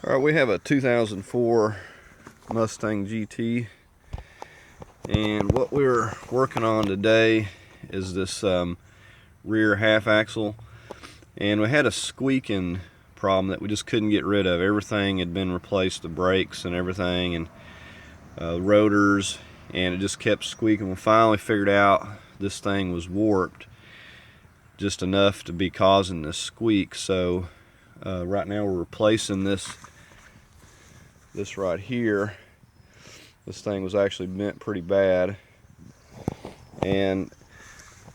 Alright, we have a 2004 Mustang GT, and what we're working on today is this rear half axle, and we had a squeaking problem that we just couldn't get rid of. Everything had been replaced, the brakes and everything, and rotors, and it just kept squeaking. We finally figured out this thing was warped just enough to be causing this squeak. So right now we're replacing this right here. This thing was actually bent pretty bad, and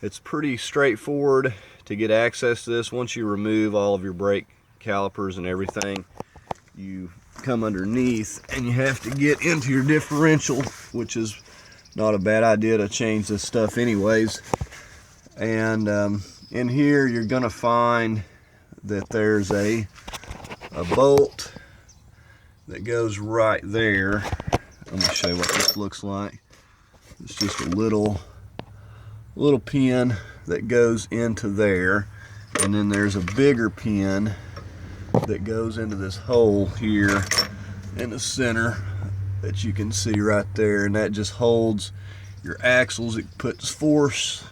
it's pretty straightforward to get access to this. Once you remove all of your brake calipers and everything, you come underneath and you have to get into your differential, which is not a bad idea to change this stuff anyways. And in here you're gonna find that there's a bolt that goes right there. Let me show you what this looks like. It's just a little pin that goes into there, and then there's a bigger pin that goes into this hole here in the center that you can see right there, and that just holds your axles. It puts force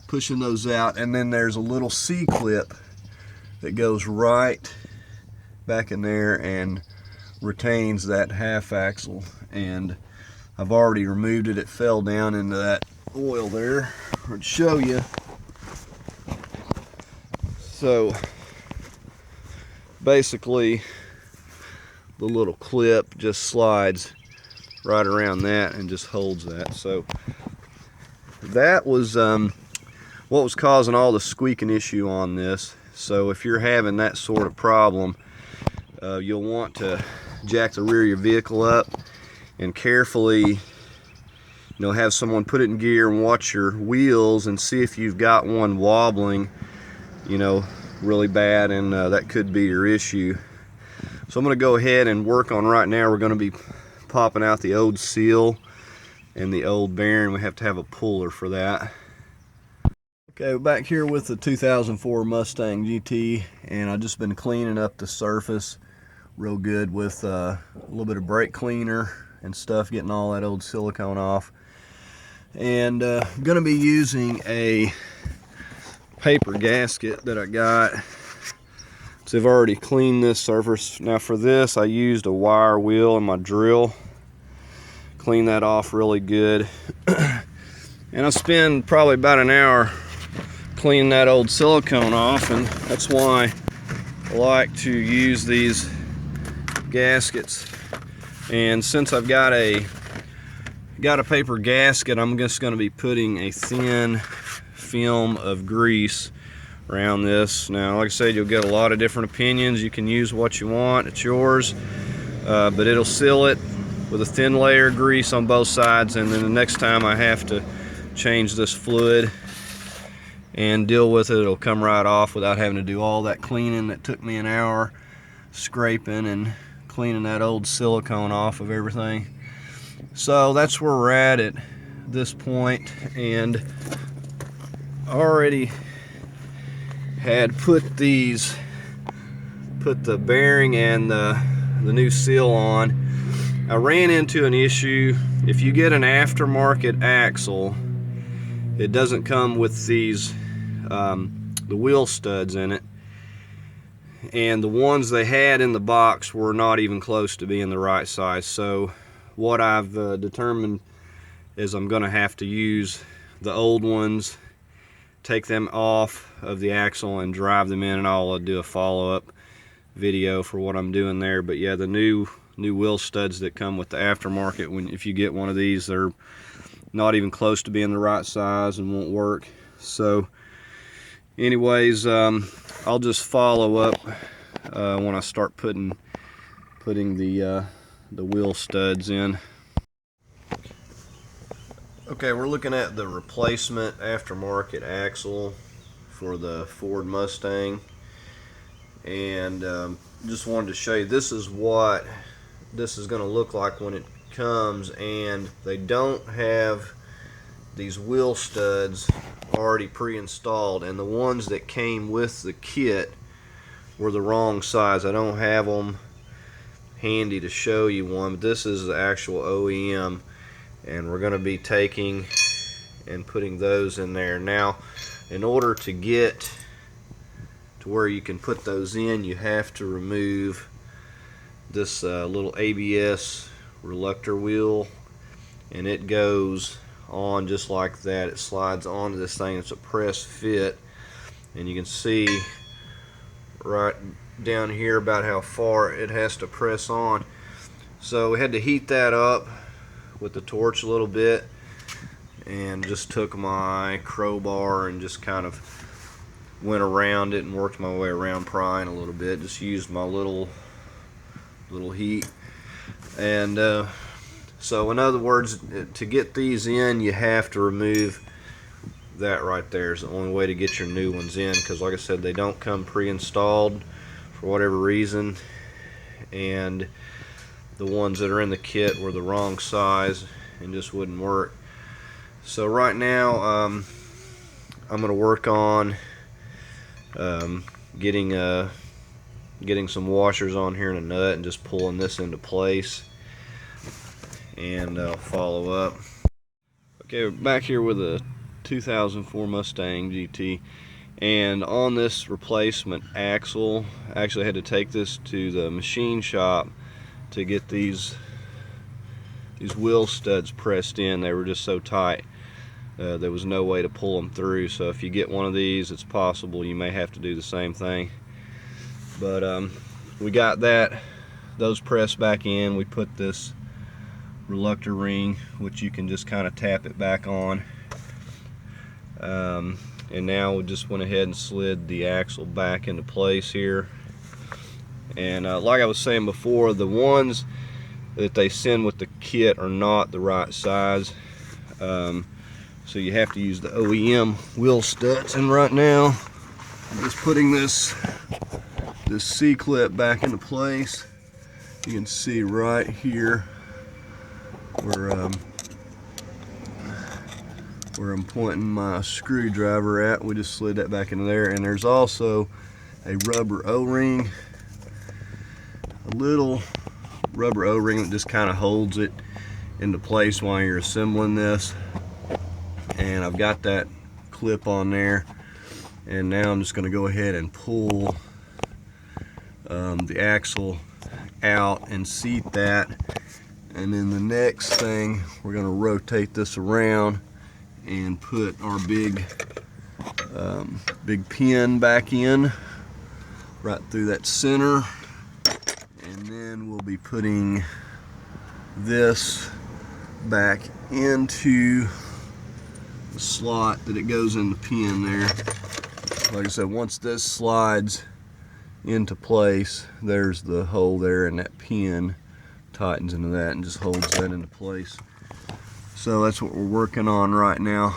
pushing those out, and then there's a little C-clip that goes right back in there and retains that half axle. And I've already removed it. It fell down into that oil there. I'll show you. So basically the little clip just slides right around that and just holds that. So that was what was causing all the squeaking issue on this. So if you're having that sort of problem, you'll want to jack the rear of your vehicle up and carefully, have someone put it in gear and watch your wheels and see if you've got one wobbling, really bad, and that could be your issue. So I'm going to go ahead and work on right now. We're going to be popping out the old seal and the old bearing. We have to have a puller for that. Okay, we're back here with the 2004 Mustang GT, and I've just been cleaning up the surface real good with a little bit of brake cleaner and stuff, getting all that old silicone off. And I'm going to be using a paper gasket that I got. So I've already cleaned this surface. Now for this I used a wire wheel and my drill. Clean that off really good. And I spend probably about an hour cleaning that old silicone off, and that's why I like to use these gaskets. And since I've got a paper gasket, I'm just going to be putting a thin film of grease around this. Now, like I said, you'll get a lot of different opinions. You can use what you want, it's yours, but it'll seal it with a thin layer of grease on both sides. And then the next time I have to change this fluid and deal with it, it'll come right off without having to do all that cleaning that took me an hour scraping and cleaning that old silicone off of everything. So that's where we're at this point, and already had put the bearing and the new seal on. I ran into an issue. If you get an aftermarket axle, it doesn't come with these the wheel studs in it, and the ones they had in the box were not even close to being the right size. So what I've determined is I'm going to have to use the old ones, take them off of the axle and drive them in, and I'll do a follow-up video for what I'm doing there. But yeah, the new wheel studs that come with the aftermarket, if you get one of these, they're not even close to being the right size and won't work. So anyways, I'll just follow up when I start putting the wheel studs in. Okay, we're looking at the replacement aftermarket axle for the Ford Mustang, and just wanted to show you, this is what this is going to look like when it comes. And they don't have these wheel studs already pre-installed, and the ones that came with the kit were the wrong size. I don't have them handy to show you one, but this is the actual OEM, and we're going to be taking and putting those in there. Now, in order to get to where you can put those in, you have to remove this little ABS Reluctor wheel, and it goes on just like that. It slides onto this thing. It's a press fit, and you can see right down here about how far it has to press on. So we had to heat that up with the torch a little bit, and just took my crowbar and just kind of went around it and worked my way around prying a little bit. Just used my little heat. And so in other words, to get these in, you have to remove that right there. Is the only way to get your new ones in, because like I said, they don't come pre-installed for whatever reason, and the ones that are in the kit were the wrong size and just wouldn't work. So right now I'm going to work on getting some washers on here and a nut and just pulling this into place, and follow up. Okay, we're back here with a 2004 Mustang GT, and on this replacement axle, I actually had to take this to the machine shop to get these wheel studs pressed in. They were just so tight. There was no way to pull them through. So if you get one of these, it's possible you may have to do the same thing. But we got those pressed back in. We put this reluctor ring, which you can just kind of tap it back on. And now we just went ahead and slid the axle back into place here. And like I was saying before, the ones that they send with the kit are not the right size. So you have to use the OEM wheel studs. And right now, I'm just putting this C-clip back into place. You can see right here where I'm pointing my screwdriver at. We just slid that back into there. And there's also a rubber O-ring, a little rubber O-ring that just kind of holds it into place while you're assembling this. And I've got that clip on there, and now I'm just going to go ahead and pull the axle out and seat that. And then the next thing, we're going to rotate this around and put our big pin back in right through that center. And then we'll be putting this back into the slot that it goes in the pin there. Like I said, once this slides into place, there's the hole there, and that pin tightens into that and just holds that into place. So that's what we're working on right now.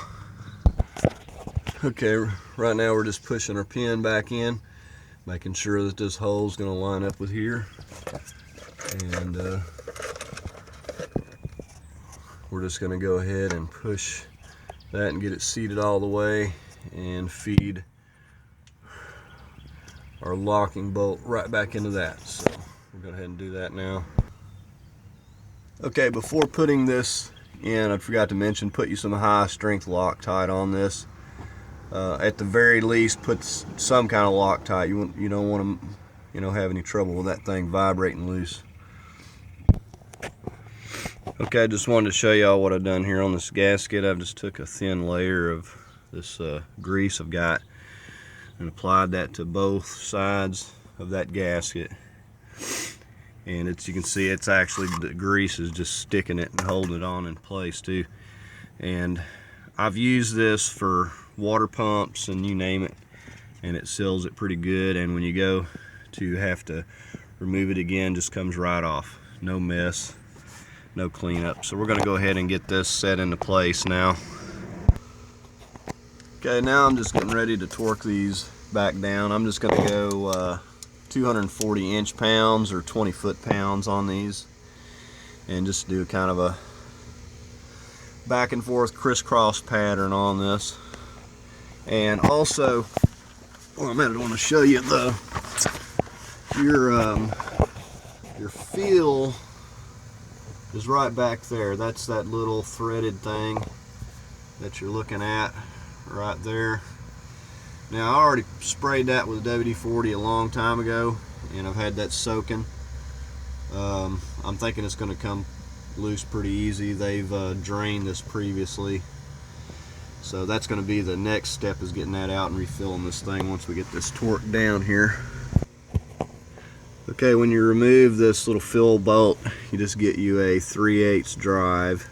Okay, right now we're just pushing our pin back in, making sure that this hole is going to line up with here. And we're just going to go ahead and push that and get it seated all the way and feed our locking bolt right back into that. So we'll go ahead and do that now. Okay, before putting this in, I forgot to mention, put you some high strength Loctite on this. At the very least, put some kind of Loctite. You don't want to have any trouble with that thing vibrating loose. Okay, I just wanted to show y'all what I've done here on this gasket. I've just took a thin layer of this grease I've got and applied that to both sides of that gasket. And you can see it's actually, the grease is just sticking it and holding it on in place too. And I've used this for water pumps and you name it, and it seals it pretty good. And when you go to have to remove it again, just comes right off. No mess, no cleanup. So we're going to go ahead and get this set into place now. Okay, now I'm just getting ready to torque these back down. I'm just going to go 240 inch-pounds or 20 foot-pounds on these, and just do kind of a back and forth crisscross pattern on this. And also, while I'm at it, I want to show you your your feel is right back there. That's that little threaded thing that you're looking at right there. Now I already sprayed that with WD-40 a long time ago, and I've had that soaking. I'm thinking it's going to come loose pretty easy. They've drained this previously, so that's going to be the next step, is getting that out and refilling this thing once we get this torque down here. Okay, when you remove this little fill bolt, you just get you a 3/8 drive.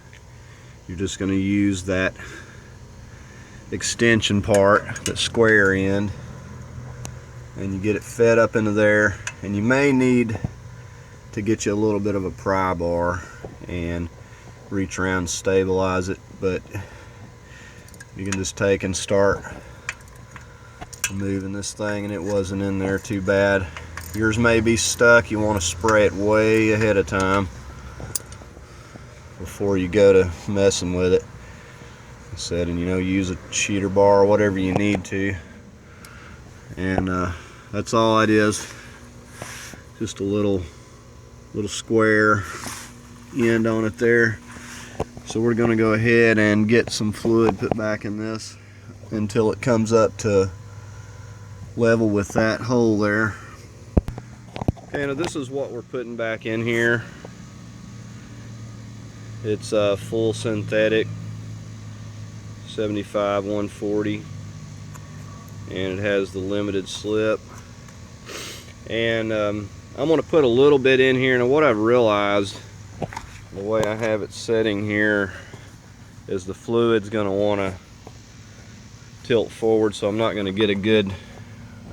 You're just going to use that extension part, that square end, and you get it fed up into there. And you may need to get you a little bit of a pry bar and reach around and stabilize it, but you can just take and start moving this thing, and it wasn't in there too bad. Yours may be stuck. You want to spray it way ahead of time before you go to messing with it. I said, and use a cheater bar or whatever you need to. And that's all it is. Just a little square end on it there. So we're going to go ahead and get some fluid put back in this until it comes up to level with that hole there. Okay, now this is what we're putting back in here. It's full synthetic 75 140, and it has the limited slip. And I'm going to put a little bit in here. Now what I've realized, the way I have it setting here, is the fluid's going to want to tilt forward, so I'm not going to get a good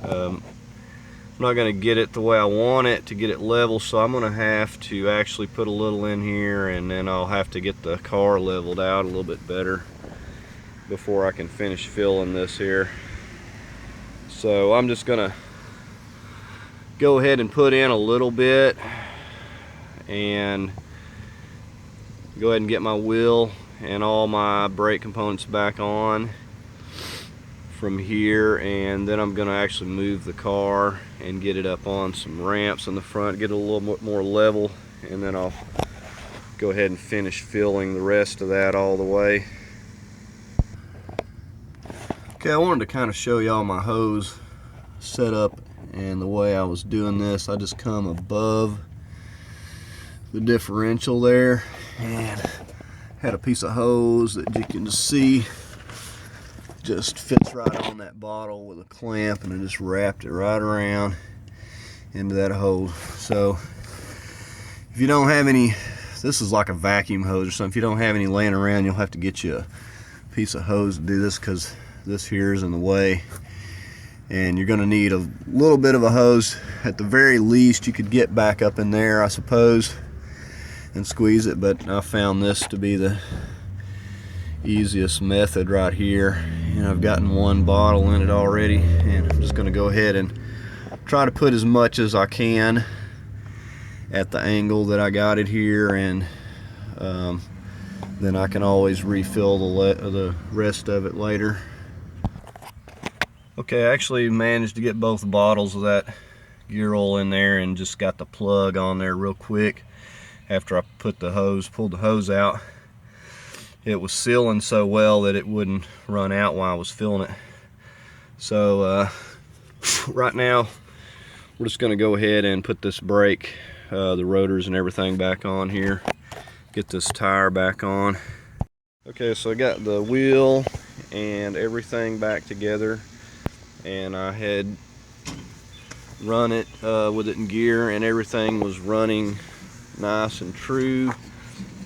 I'm not going to get it the way I want it to get it level, so I'm going to have to actually put a little in here, and then I'll have to get the car leveled out a little bit better before I can finish filling this here. So I'm just going to go ahead and put in a little bit and go ahead and get my wheel and all my brake components back on from here, and then I'm going to actually move the car and get it up on some ramps in the front, get it a little bit more level, and then I'll go ahead and finish filling the rest of that all the way. Okay, I wanted to kind of show y'all my hose setup, and the way I was doing this, I just come above the differential there and had a piece of hose that you can just see just fits right on that bottle with a clamp, and I just wrapped it right around into that hose. So if you don't have any, this is like a vacuum hose or something, if you don't have any laying around, you'll have to get you a piece of hose to do this, because this here is in the way, and you're going to need a little bit of a hose. At the very least, you could get back up in there, I suppose, and squeeze it, but I found this to be the easiest method right here. I've gotten one bottle in it already, and I'm just going to go ahead and try to put as much as I can at the angle that I got it here, and then I can always refill the rest of it later. Okay, I actually managed to get both bottles of that gear oil in there and just got the plug on there real quick after I pulled the hose out. It was sealing so well that it wouldn't run out while I was filling it. So right now we're just going to go ahead and put this brake, the rotors and everything back on here, get this tire back on. Okay, so I got the wheel and everything back together, and I had run it with it in gear, and everything was running nice and true.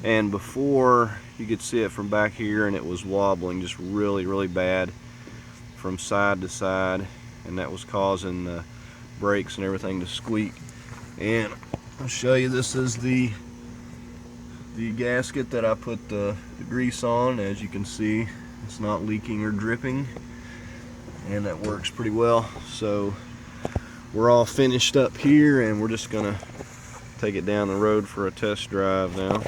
And before, you could see it from back here, and it was wobbling just really bad from side to side, and that was causing the brakes and everything to squeak. And I'll show you, this is the gasket that I put the grease on. As you can see, it's not leaking or dripping, and that works pretty well. So we're all finished up here, and we're just gonna take it down the road for a test drive now.